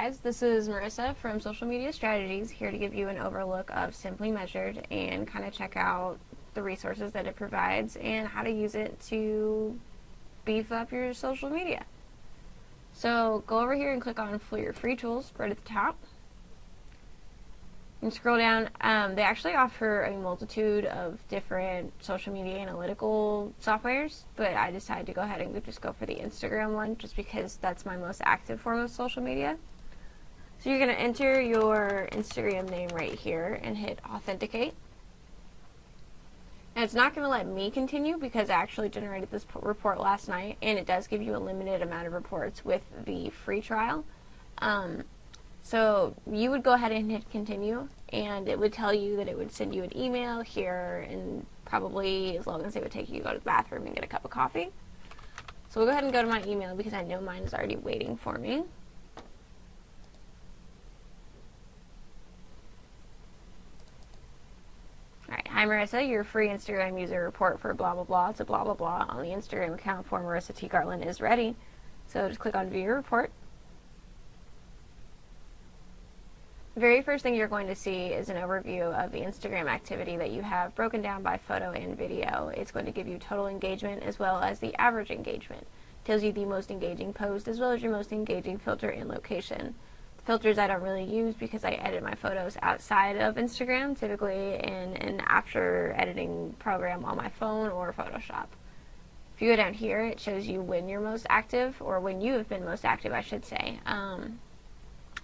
guys, this is Marissa from Social Media Strategies, here to give you an overlook of Simply Measured and kind of check out the resources that it provides and how to use it to beef up your social media. So go over here and click on for your free tools right at the top. And scroll down. They actually offer a multitude of different social media analytical softwares, but I decided to go ahead and just go for the Instagram one just because that's my most active form of social media. So you're going to enter your Instagram name right here and hit authenticate. And it's not going to let me continue because I actually generated this report last night, and it does give you a limited amount of reports with the free trial. So you would go ahead and hit continue, and it would tell you that it would send you an email here, and probably as long as it would take you to go to the bathroom and get a cup of coffee. So we'll go ahead and go to my email because I know mine is already waiting for me. Alright, hi Marissa, your free Instagram user report for blah blah blah to blah blah blah on the Instagram account for Marissa T. Garland is ready. So just click on view your report. The very first thing you're going to see is an overview of the Instagram activity that you have broken down by photo and video. It's going to give you total engagement as well as the average engagement. It tells you the most engaging post as well as your most engaging filter and location. The filters I don't really use because I edit my photos outside of Instagram, typically in an after editing program on my phone or Photoshop. If you go down here, it shows you when you're most active, or when you have been most active, I should say.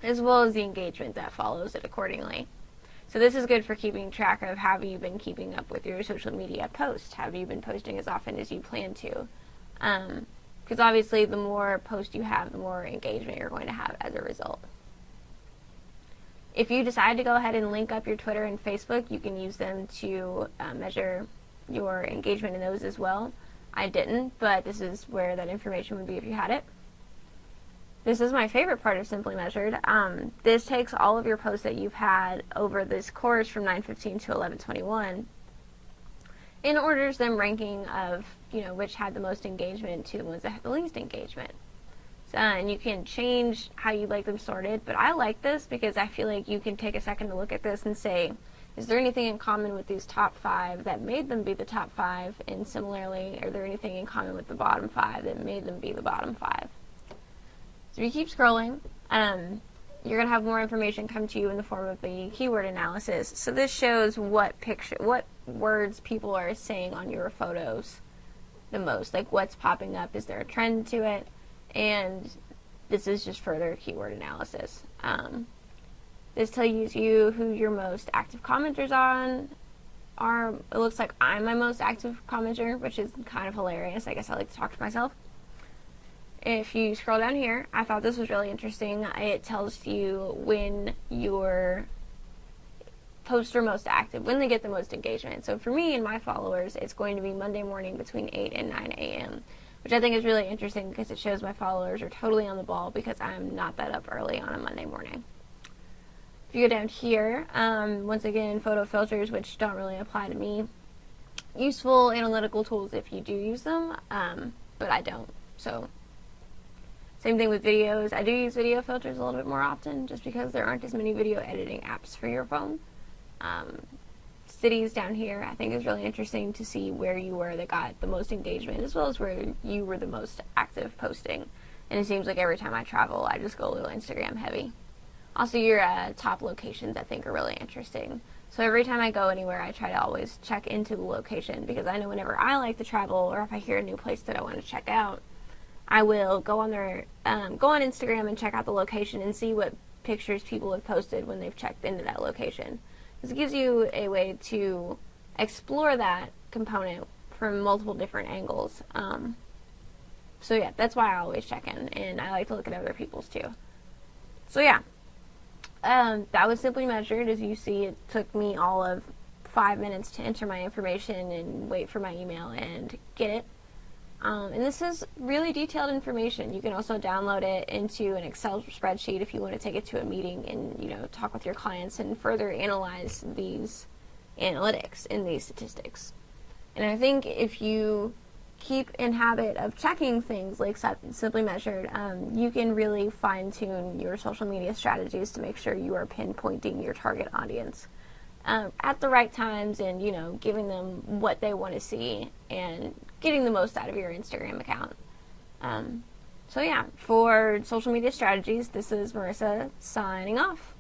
As well as the engagement that follows it accordingly. So this is good for keeping track of how you've been keeping up with your social media posts. Have you been posting as often as you plan to? Because obviously the more posts you have, the more engagement you're going to have as a result. If you decide to go ahead and link up your Twitter and Facebook, you can use them to measure your engagement in those as well. I didn't, but this is where that information would be if you had it. This is my favorite part of Simply Measured. This takes all of your posts that you've had over this course from 9/15 to 11/21 and orders them ranking of, which had the most engagement to the ones that had the least engagement. So, and you can change how you like them sorted, but I like this because I feel like you can take a second to look at this and say, is there anything in common with these top 5 that made them be the top 5? And similarly, are there anything in common with the bottom 5 that made them be the bottom 5? So if you keep scrolling, you're going to have more information come to you in the form of the keyword analysis. So this shows what words people are saying on your photos the most, like what's popping up, is there a trend to it, and this is just further keyword analysis. This tells you who your most active commenters are. It looks like I'm my most active commenter, which is kind of hilarious. I guess I like to talk to myself. If you scroll down here, I thought this was really interesting. It tells you when your posts are most active, when they get the most engagement. So for me and my followers, it's going to be Monday morning between 8 and 9 a.m., which I think is really interesting because it shows my followers are totally on the ball because I'm not that up early on a Monday morning. If you go down here, once again, photo filters, which don't really apply to me. Useful analytical tools if you do use them, but I don't. So same thing with videos. I do use video filters a little bit more often just because there aren't as many video editing apps for your phone. Cities down here I think is really interesting to see where you were that got the most engagement as well as where you were the most active posting. And it seems like every time I travel I just go a little Instagram heavy. Also your top locations I think are really interesting. So every time I go anywhere I try to always check into the location because I know whenever I like to travel or if I hear a new place that I want to check out, I will go on Instagram and check out the location and see what pictures people have posted when they've checked into that location. This gives you a way to explore that component from multiple different angles. So yeah, that's why I always check in, and I like to look at other people's too. So yeah, that was Simply Measured. As you see, it took me all of 5 minutes to enter my information and wait for my email and get it. And this is really detailed information. You can also download it into an Excel spreadsheet if you want to take it to a meeting and, talk with your clients and further analyze these analytics and these statistics. And I think if you keep in habit of checking things like Simply Measured, you can really fine-tune your social media strategies to make sure you are pinpointing your target audience at the right times, and giving them what they want to see and getting the most out of your Instagram account. So yeah, for social media strategies, this is Marissa signing off.